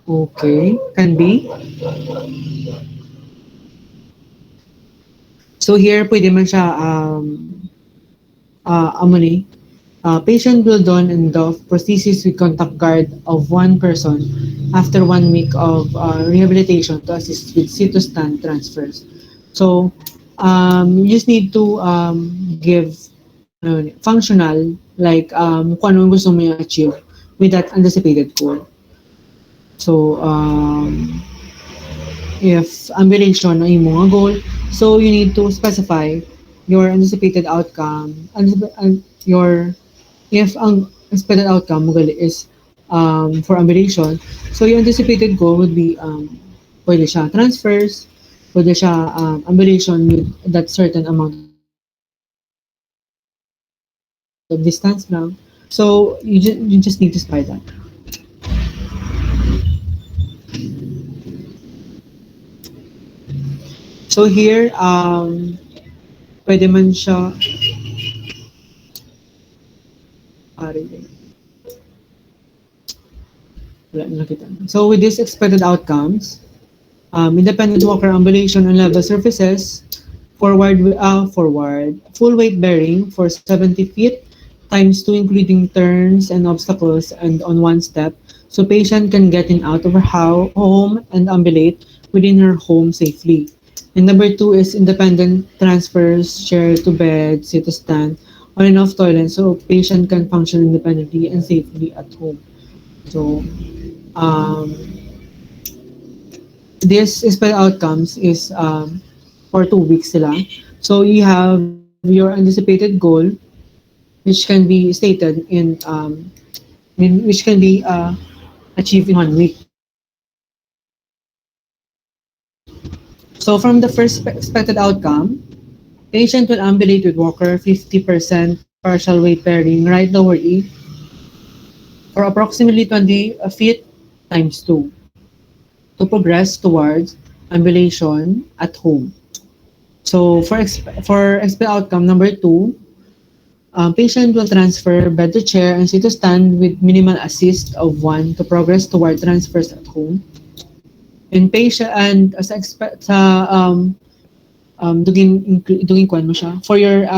Okay, can be. So here, pwede man siya, amo ni, patient will don and doff prosthesis with contact guard of one person after 1 week of rehabilitation to assist with cytostat transfers. So, you just need to give functional, like kung ano gusto mo i-achieve with that anticipated goal. So, if ambulation ang imong goal, so you need to specify your anticipated outcome, your if ang expected outcome mo gali is for ambulation, so your anticipated goal would be pwede siya transfers, pwede siya ambulation with that certain amount of distance lang. So you just need to specify that. So here, pwede man siya, rin. Wala na nakita. So with these expected outcomes, independent walker ambulation on level surfaces, forward, full weight bearing for 70 feet times 2 including turns and obstacles and on one step, so patient can get in out of her home and ambulate within her home safely. And number two is independent transfers, chair to bed, sit to stand, on and off toilet, so patient can function independently and safely at home. So um, this expected outcomes is for 2 weeks sila. So you have your anticipated goal, which can be stated which can be achieved in 1 week. So from the first expected outcome, patient will ambulate with walker 50% partial weight bearing right lower E for approximately 20 feet times 2 to progress towards ambulation at home. So for expected outcome number 2, patient will transfer bed to chair and sit to stand with minimal assist of one to progress toward transfers at home. And patient and sa expect sa duging kwan mo siya. For your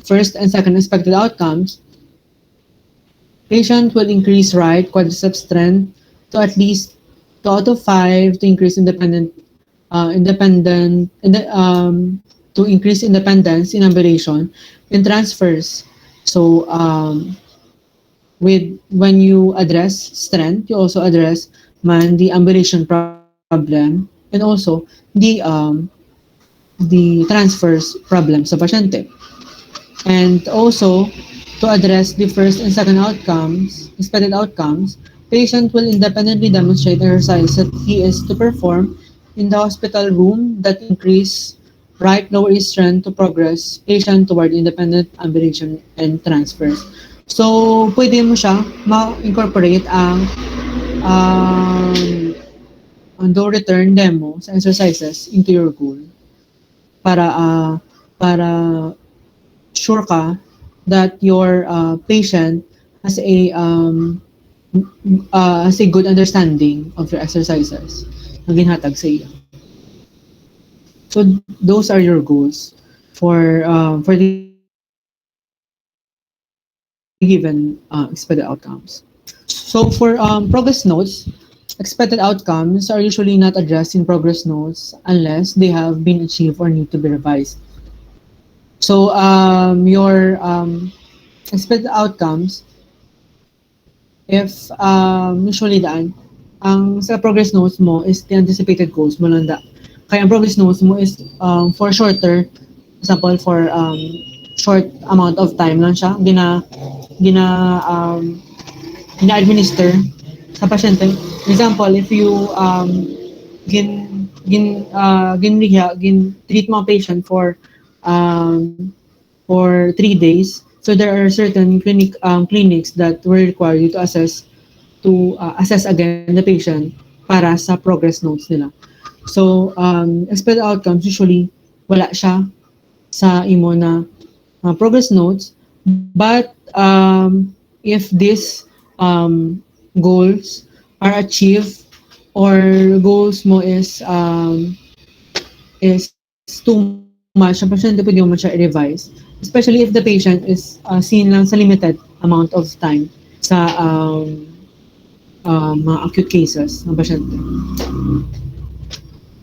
first and second expected outcomes, patient will increase right quadriceps strength to at least 2 out of 5 to increase independent to increase independence in ambulation and transfers. So with when you address strength, you also address man the ambulation problem and also the transfers problem sa pasyente. And also, to address the first and second outcomes, expected outcomes, patient will independently demonstrate exercise that he is to perform in the hospital room that increase right lower east strength to progress patient toward independent ambulation and transfers. So, pwede mo siya ma-incorporate ang do return demo sa exercises into your goal para para sure ka that your patient has a good understanding of your exercises na ginhatag sa iyo. So those are your goals for the given expected outcomes. So for progress notes, expected outcomes are usually not addressed in progress notes unless they have been achieved or need to be revised. So your expected outcomes, if usually daan, ang sa progress notes mo is the anticipated goals mo lang da. Kaya ang progress notes mo is for shorter, example for short amount of time lang siya gina gina-administer sa pasyente. Example, if you gin treat mo ang patient for 3 days, so there are certain clinics that will require you to assess again the patient para sa progress notes nila. So expected outcomes usually wala siya sa imo na progress notes, but if these goals are achieved or goals mo is too much, ang pasyente pwede mo man siya i-revise. Especially if the patient is seen lang sa limited amount of time sa mga acute cases ng pasyente.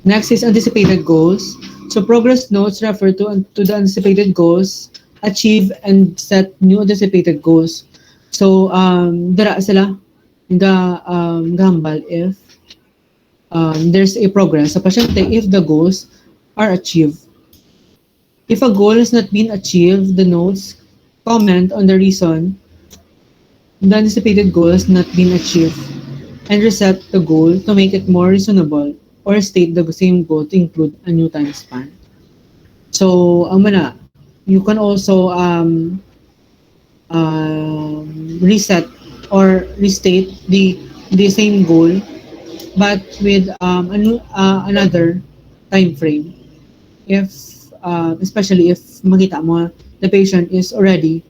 Next is anticipated goals. So progress notes refer to the anticipated goals, achieve and set new anticipated goals. So dara sila ga gahambal if there's a progress sa pasyente if the goals are achieved. If a goal has not been achieved, the notes comment on the reason the anticipated goal has not been achieved and reset the goal to make it more reasonable or state the same goal to include a new time span. So, ang mana, you can also reset or restate the same goal but with another time frame. If especially if makita mo the patient is already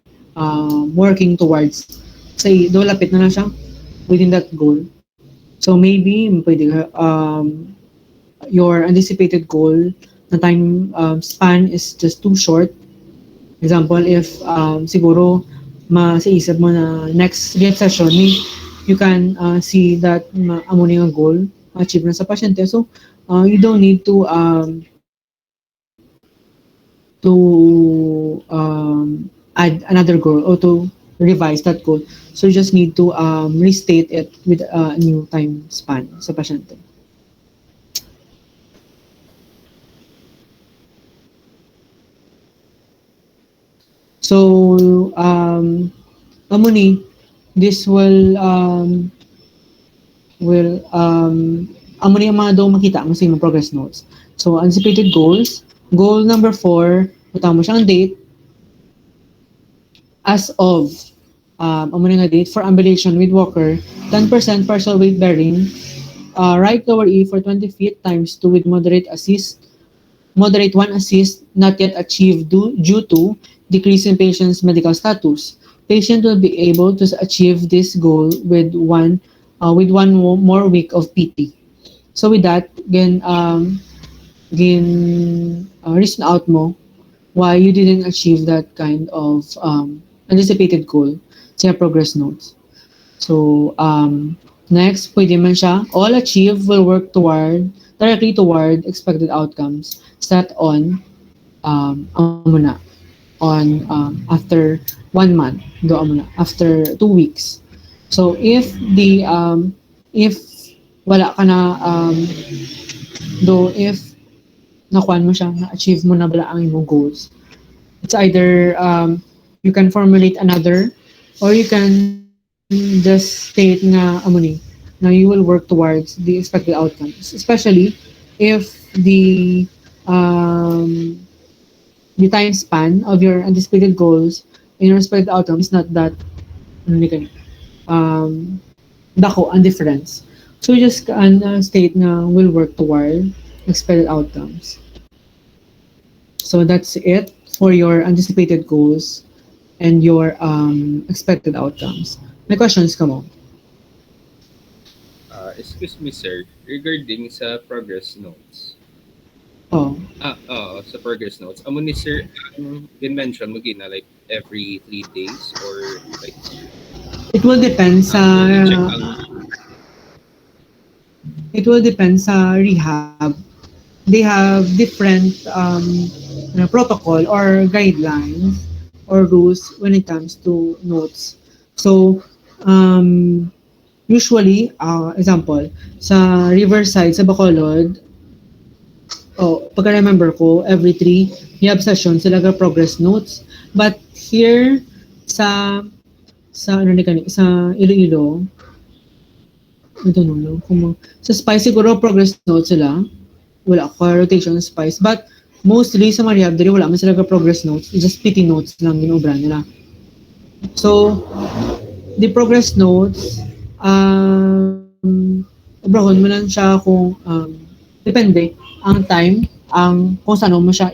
working towards say do lapit na siya within that goal. So maybe pwede your anticipated goal na time span is just too short. Example, if siguro masiisip mo na next session, you can see that amo na yung goal achieve na sa pasyente. So, you don't need to add another goal or to revise that goal. So, you just need to restate it with a new time span sa pasyente. So, amo ni, this will amo ni ang mga daw makita mo sa imong progress notes. So, anticipated goals. Goal number 4, butang mo siyang date as of amo ni nga date for ambulation with walker, 10% partial weight bearing, right lower E for 20 feet times 2 with moderate 1 assist not yet achieved due to decrease in patient's medical status. Patient will be able to achieve this goal with one more week of PT. So with that, reason out mo why you didn't achieve that kind of anticipated goal sa progress notes. So next, pwede man siya, all achieved will work directly toward expected outcomes set on amo na on after 1 month do amo na after 2 weeks. So if wala ka na if nakuan mo siya na achieve mo na bala ang imong goals, it's either you can formulate another or you can just state nga amo ni na you will work towards the expected outcomes, especially if the time span of your anticipated goals and your expected outcome is not that ano ni kani dako ang difference. So you just can state na will work toward expected outcomes. So that's it for your anticipated goals and your expected outcomes. May questions ka mo? Excuse me, sir. Regarding sa progress notes. Oh, Sa progress notes. Amo ni sir, mention mo gina like every 3 days or like it will depend sa check ang rehab. They have different protocol or guidelines or rules when it comes to notes. So, usually, example, sa Riverside, sa Bacolod, pagka-remember ko, every 3 rehab sessions, sila ga progress notes. But here, sa Iloilo, I don't know, sa Spice siguro progress notes sila, wala ka rotation Spice, but mostly sa mga rehab, wala man sila ga progress notes, just PT notes lang ginobra nila. So, the progress notes, obrahon mo lang siya kung depende ang time, kung saan mo siya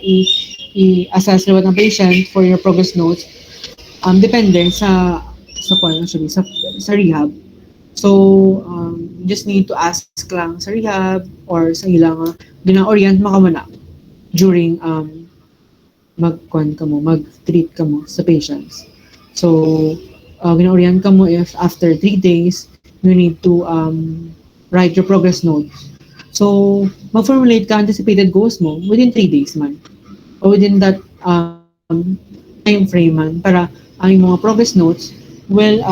i-assess reward ng patient for your progress notes. Depende sa rehab. So, you just need to ask lang sa rehab or sa ilang gina-orient mo ka mo na during mag-con ka mo, mag-treat ka mo sa patients. So, gina-orient ka mo if after 3 days, you need to write your progress notes. So, mag-formulate ka anticipated goals mo within 3 days man. Or within that time frame man para ang mga progress notes will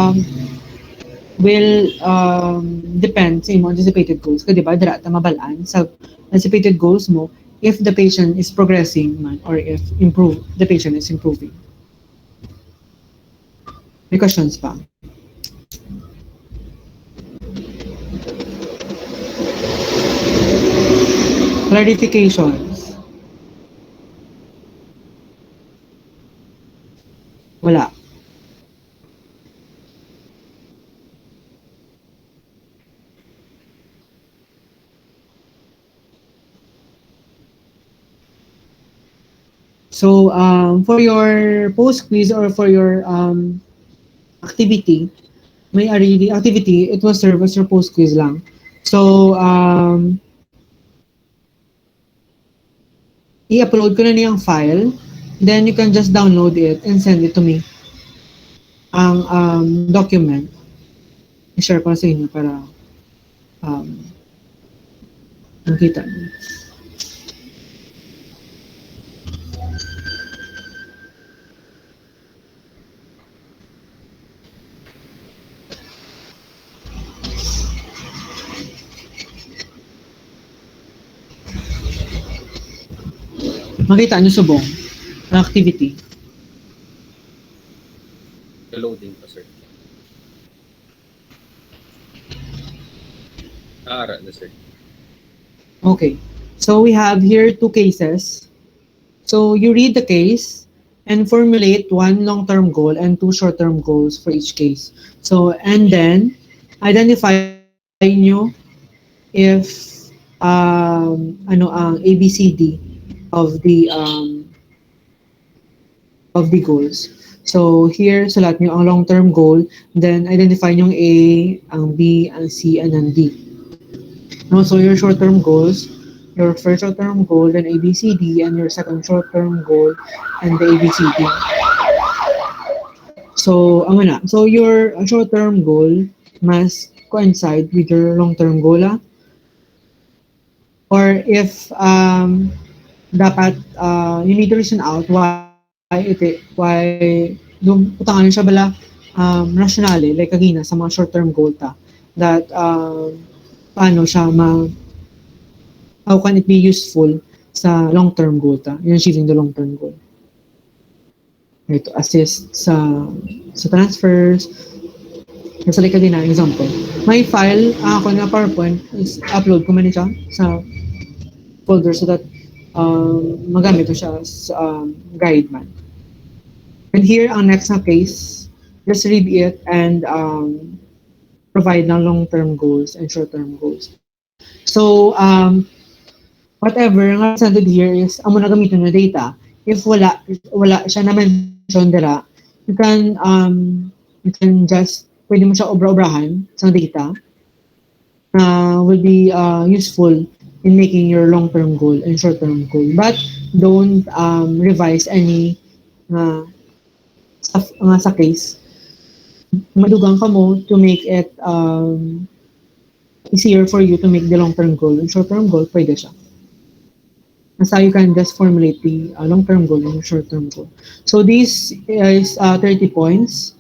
depend sa imong anticipated goals. Kasi di ba, dira ta mabalaan sa anticipated goals mo if the patient is progressing man or if the patient is improving. May questions pa? Clarifications? Wala. So, for your post-quiz or for your activity, may already activity, it will serve as your post-quiz lang. So, i-upload ko na niyang file. Then, you can just download it and send it to me. Ang document, i-share ko sa inyo para um, makita niyo. Makita niyo subong ang activity. Loading pa, sir. Ara na, sir. Okay. So, we have here 2 cases. So, you read the case and formulate one long-term goal and 2 short-term goals for each case. So, and then identify nyo if ano ang ABCD of the goals. So, here sulat nyo ang long-term goal, then identify nyo ang A, ang B, ang C, and ang D. No, so your short-term goals, your first short-term goal, then ABCD, and your second short-term goal, and the ABCD. So, ang na. So, your short-term goal must coincide with your long-term goal. Or if dapat you need to reason out why utangan siya bala rationale like kagina sa mga short-term goal ta that paano siya how can it be useful sa long-term goal in achieving the long-term goal. Right, to assist sa transfers. Sa like din na example. May file ako na PowerPoint is upload ko man siya sa folder so that magamit ko siya as guide man. And here ang next na case, just read it and provide ng long-term goals and short-term goals. So, whatever nga presented here is amo na gamiton na data. If wala siya na mention dira, you can just pwede mo siya obra-obrahan sa data na will be useful in making your long-term goal and short-term goal. But don't revise any sa case. Madugang ka mo to make it easier for you to make the long-term goal and short-term goal, pwede siya. Basta you can just formulate the long-term goal and short-term goal. So this is 30 points.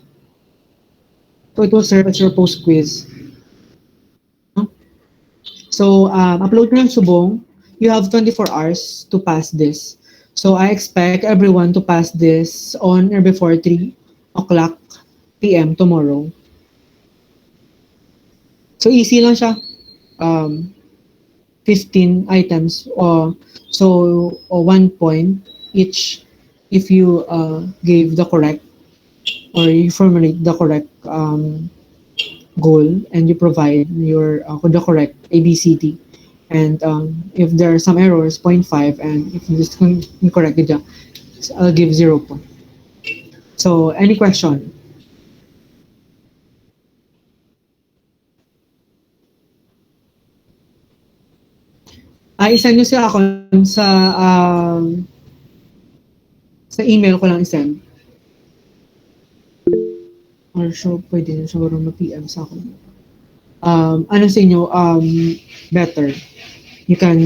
So it will serve as your post-quiz. So upload nyo yung subong. You have 24 hours to pass this. So I expect everyone to pass this on or before 3 o'clock p.m. tomorrow. So easy lang siya. 15 items or 1 point each if you gave the correct or you formulate the correct goal and you provide your the correct ABCD. And if there are some errors, 0.5, and if this is incorrect, I'll give 0 point. So, any question? I-send nyo sa akon sa email ko lang i-send. Or so, pwede na siguro ma-PM sa akin. Ano sa inyo, better? You can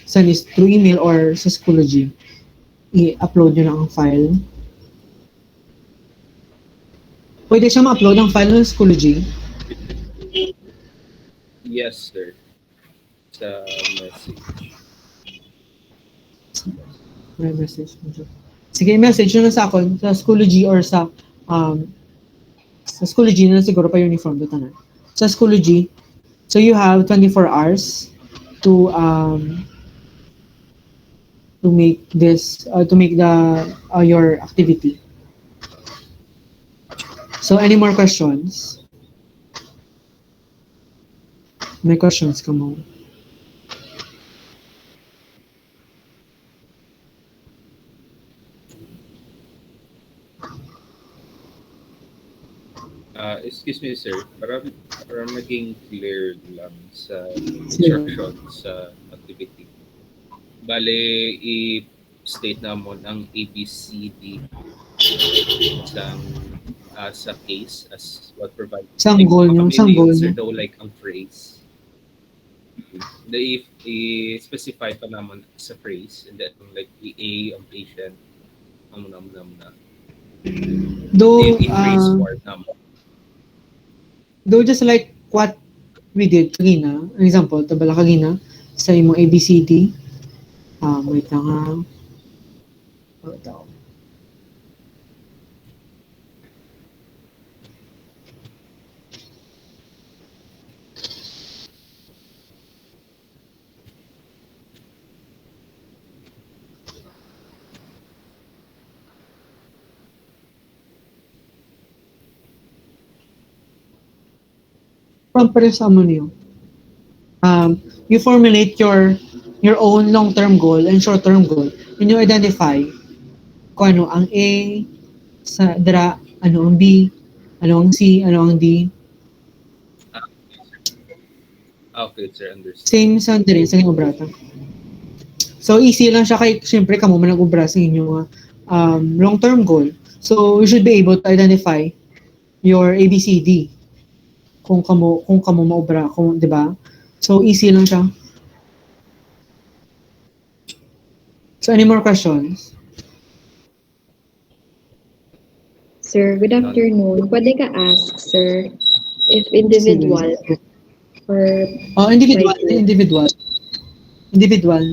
send it through email or sa Schoology. I-upload nyo lang ang file. Pwede siya ma-upload ang file ng Schoology. Yes, sir. Sa message. May message mo siya. Sige, message nyo na sa akin sa Schoology or sa Schoology na siguro pa uniform do tanan. Sa Schoology, so you have 24 hours to make this to make the your activity. So any more questions? May questions ka mo? Excuse me, sir. Para maging clear lang sa Sige. instruction sa activity. Bale, i-state namon ang ABCD sang sa case as what provided. Isang Like, goal nyo, baka may isang goal user nyo. daw like ang phrase. The if i-specify pa naman sa phrase and then like i-A ang patient ang muna. Though, I-phrase form naman. though just like what we did kagina, an example, tabala kagina, sa imong ABCD, wait lang ha. Wait ako. From pares mo niyo. You formulate your own long-term goal and short-term goal, and you identify kung ano ang A, sa dra, ano ang B, ano ang C, ano ang D. Ah, okay, sir, understood. Same sa dire sa inyong obrata. So easy lang siya kay syempre kamo man nag-ubra sa inyong long-term goal. So you should be able to identify your ABCD kung kamo maobra kung 'di ba? So easy lang siya. So any more questions? Sir, good None. afternoon. Pwede ka ask, sir, if Sige. individual or Oh, by individual, group. individual. Individual.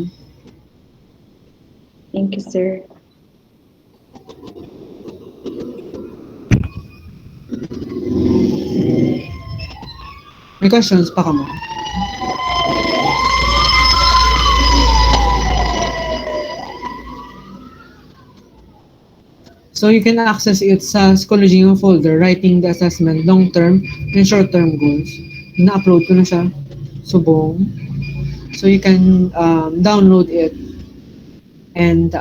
Thank you, sir. May questions pa kamo? So you can access it sa Schoology yung folder, writing the assessment, long-term and short-term goals. Na-upload ko na siya. Subong. So you can download it and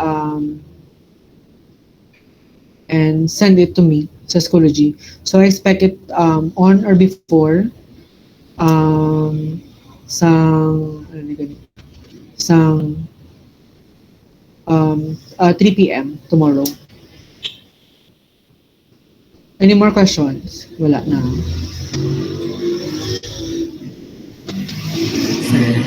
send it to me sa Schoology. So I expect it on or before sang ano ni gani? Sang 3 p.m. tomorrow. Any more questions? Wala na. Sir,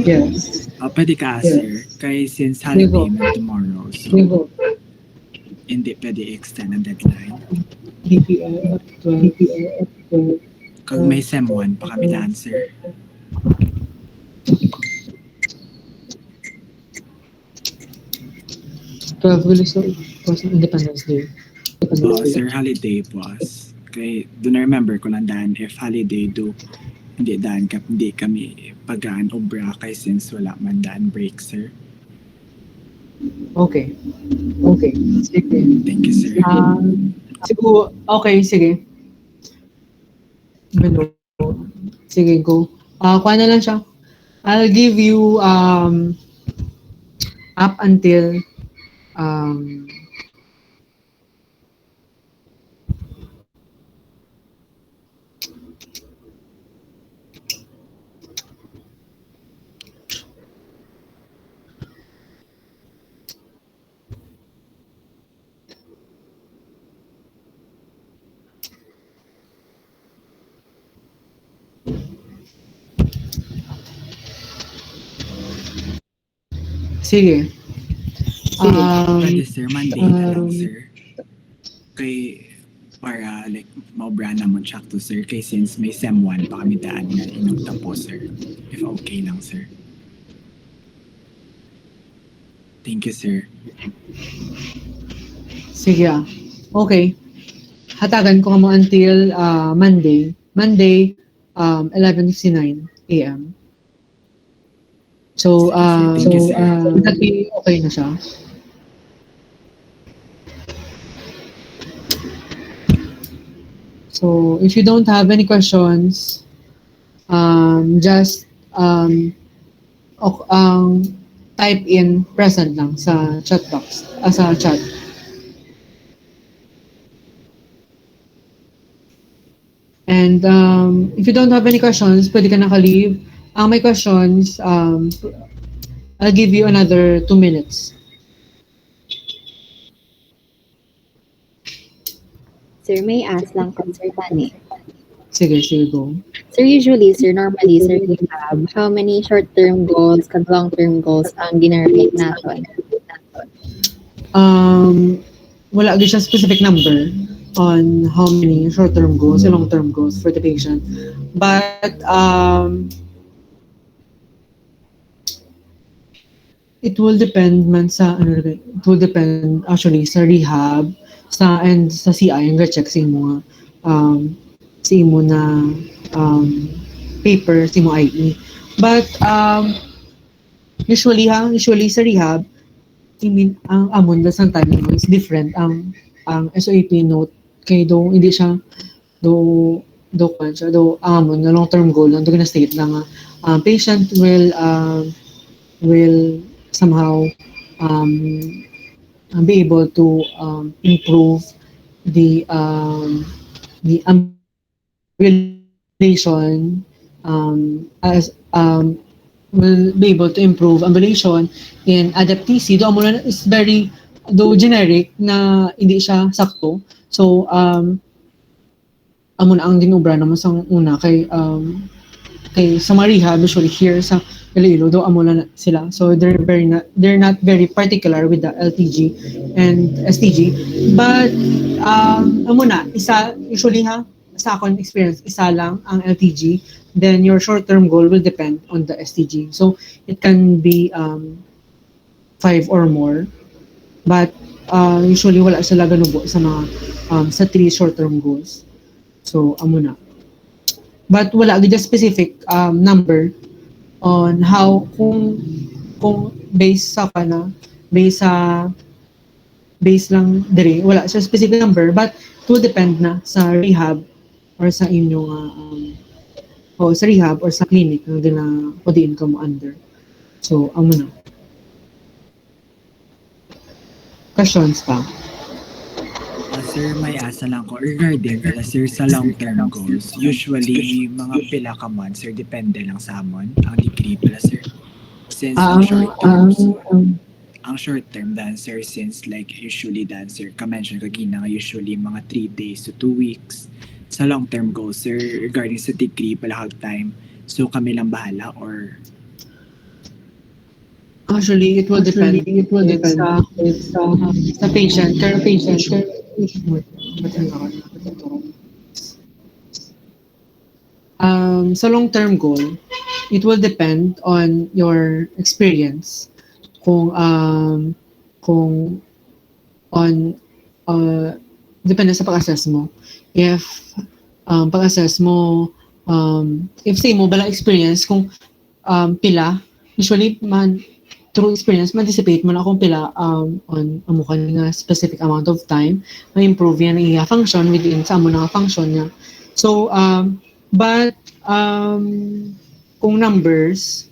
Yes. pwede ka ask, sir. Kay since Sige holiday po. man tomorrow, Sige so po. hindi pwede extend ang deadline. 3 p.m. at 12. Kung may SEM 1 pa kami daan, sir. Travel is was Independence Day. Oo, sir, holiday was. Kay, do na remember ko lang daan if holiday do hindi daan hindi kami pagaan obra kay since wala man daan break, sir. Okay. Okay. Sige. Thank you, sir. Siguro, okay, sige. Ano? Sige, go. Kuha na lang siya. I'll give you up until um, Sige. Pwede Um, sir, Monday na lang sir. Kay para like maubra na mo check to sir kay since may SEM1 pa kami daan nga inugtapos sir. If okay lang sir. Thank you sir. sige ah. Okay. Hatagan ko mo until Monday. Monday, 11:59 a.m. So, Sige sir, thank you sir. would that be okay na siya? So, if you don't have any questions, just type in present lang sa chat box, sa chat. And if you don't have any questions, pwede ka naka-leave. Ang may questions, I'll give you another 2 minutes. Sir, may ask lang ko, Sir Tani. Sige, go. Sir, usually, sir, normally, sir, we have how many short-term goals and long-term goals ang ginarelate natin? Wala din siya specific number on how many short-term goals and long-term goals for the patient. But it will depend man sa it will depend actually sa rehab and sa CI ang check sa imo na paper sa imo IE. But usually sa rehab I mean, ang amon da sang time mo is different ang SOAP note kay do hindi siya do kwan siya do amon na long term goal lang do gonna state lang patient will somehow be able to improve the ambulation as will be able to improve ambulation in adaptisi. Do amo na is very generic na hindi siya sakto. So amo na ang dinubra naman sa una kay sa mga rehab usually here sa Iloilo do amo na sila. So they're not very particular with the LTG and STG. But amo na isa usually sa akong experience isa lang ang LTG, then your short-term goal will depend on the STG. So it can be 5 or more, but usually wala sila ganubo sa mga sa 3 short-term goals. So amo na. But wala gid specific number on how kung based sa kana base lang dire wala siya specific number, but it will depend na sa rehab or sa inyong sa rehab or sa clinic na pwedeng ka mo under. So amo na. Questions pa? Sir, may asa lang ko regarding pala sir sa long-term goals. Usually, mga pila ka months, sir, depende lang sa amon. Ang degree pala sir. Since ang short term dancer since like usually dancer ka-mention kagina nga usually mga 3 days to 2 weeks. Sa long-term goals, sir, regarding sa degree pala hug time, so kami lang bahala or Actually, it will depend. Sa patient. Sa long-term goal, it will depend on your experience. Kung depende sa pag-assess mo. If pag-assess mo, if say mo bala experience kung pila, usually man through experience, ma-anticipate mo na kung pila on amo ka nga specific amount of time, ma-improve yan ang iya function within sa amo nga function niya. So, but kung numbers,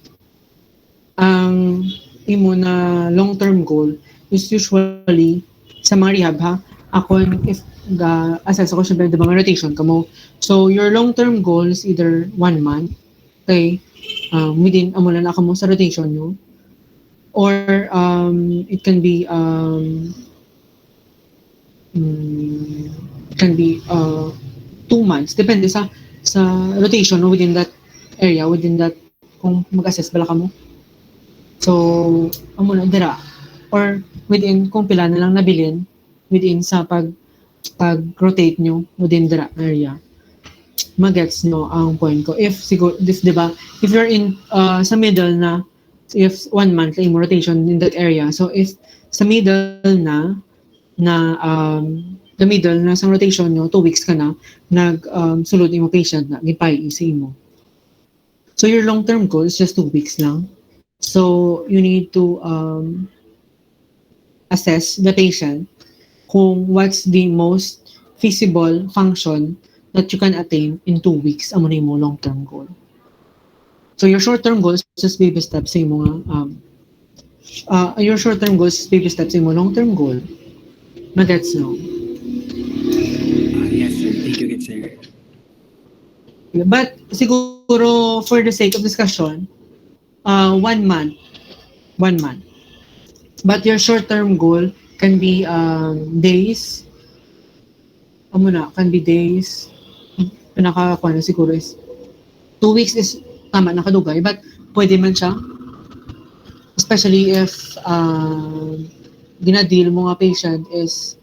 ang imo na long-term goal is usually sa mga rehab ako if assess ako siya the mga rotation kamo. So, your long-term goal is either 1 month, okay, within amo na mo sa rotation nyo, or it can be 2 months depende sa rotation no, within that area, within that kung mag-assess bala ka mo. So, amo na dira or within kung pila na lang nabilin within sa pag-rotate nyo within dira area, magets nyo ang point ko. If siguro, if, di ba, if you're in sa middle na, if 1 month yung rotation in that area, so if sa middle the middle na sa rotation nyo, 2 weeks ka na, sulod yung patient na, gipay isa mo. So your long-term goal is just 2 weeks lang. So you need to assess the patient kung what's the most feasible function that you can attain in 2 weeks. Amo na mo long-term goal. So your short-term goal is just baby steps sa imo nga your short-term goal is baby steps sa imo long-term goal. Magets no. Yes, sir. Thank you, good sir. But siguro for the sake of discussion, 1 month, 1 month. But your short-term goal can be days. Amo na, can be days. Pinaka siguro is 2 weeks is tama nakadugay, but pwede man siya. Especially if ginadeal mo nga patient is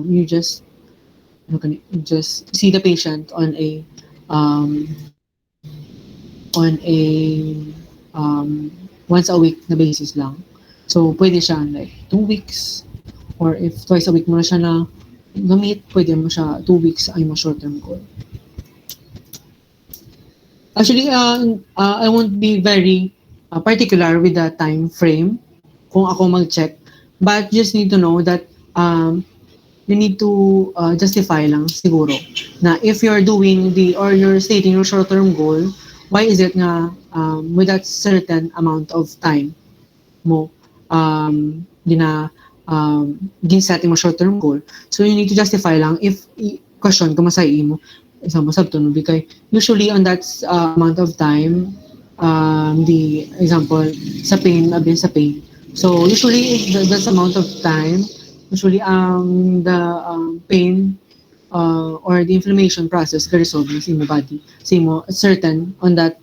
you just just see the patient on a once a week na basis lang. So pwede siya like 2 weeks or if twice a week mo na siya na gamit, pwede mo siya 2 weeks ay mo short-term goal. Actually, I won't be very particular with the time frame kung ako mag-check. But you just need to know that you need to justify lang siguro na if you're doing or you're stating your short-term goal, why is it nga with that certain amount of time mo gin-setting mo short-term goal. So you need to justify lang if question kung masay mo isang masabtunog kay usually on that amount of time the example sa pain abi sa pain, so usually if that's amount of time usually the pain or the inflammation process can resolve sa imo body sa imo certain on that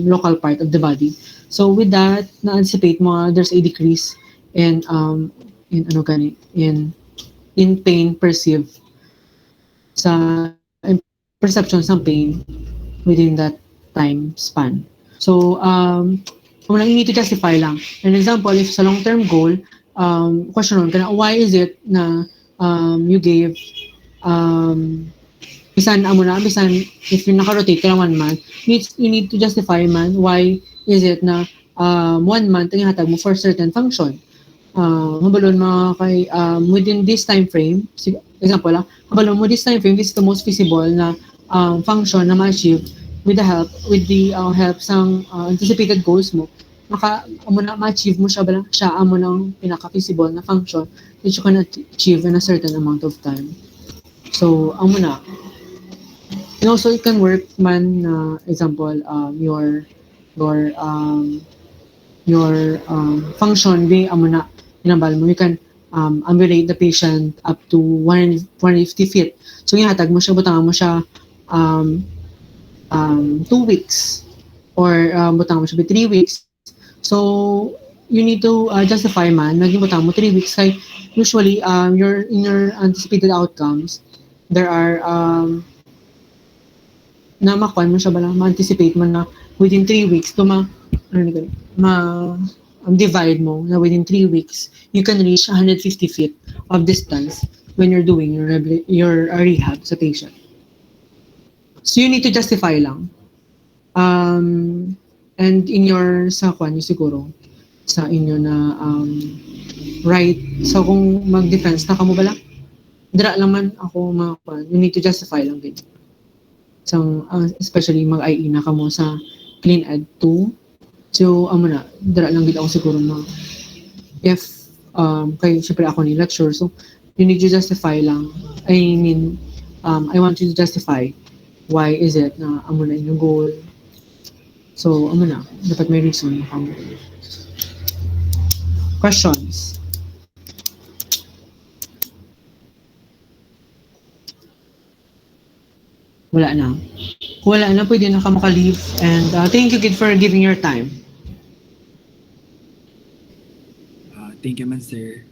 local part of the body. So with that na-anticipate mo there's a decrease in ano gani in pain perceived sa perception ng pain within that time span. So, you need to justify lang. An example, if sa long-term goal, question nun, why is it na you gave bisan if you naka-rotate ka lang 1 month, you need to justify man why is it na 1 month ang ihatag mo for certain function. Mabalon mo kay within this time frame, example lang, mabalon mo this time frame, this is the most feasible na function na ma-achieve with the help sang anticipated goals mo. Amo na ma-achieve mo siya amo nang pinaka-feasible na function that you can achieve in a certain amount of time. So, amo na. And also, it can work man na example, your function be amo na inambal mo, you can ambulate the patient up to 150 feet. So ihatag mo siya, butangan mo siya 2 weeks or butangan mo siya 3 weeks. So you need to justify man naging butangan mo 3 weeks kay usually in your anticipated outcomes there are na makuan mo siya bala ma-anticipate mo na within 3 weeks to divide mo na within 3 weeks you can reach 150 feet of distance when you're doing your rehab sa patient. So you need to justify lang. And in your sa kwan siguro sa inyo na right, so kung mag-defense na kamo bala dira lang man ako mga kwan, you need to justify lang din. So especially mag-IE na kamo sa Clean Ed 2. So, amo na, dara lang gid ako siguro na if kay syempre ako ni lecture, so you need to justify lang. I mean, I want you to justify why is it na amo na inyong goal. So, amo na, dapat may reason kamo. Questions? Wala na. Kung wala na, pwede na ka maka-leave. And thank you, kid, for giving your time. Thank you man, sir.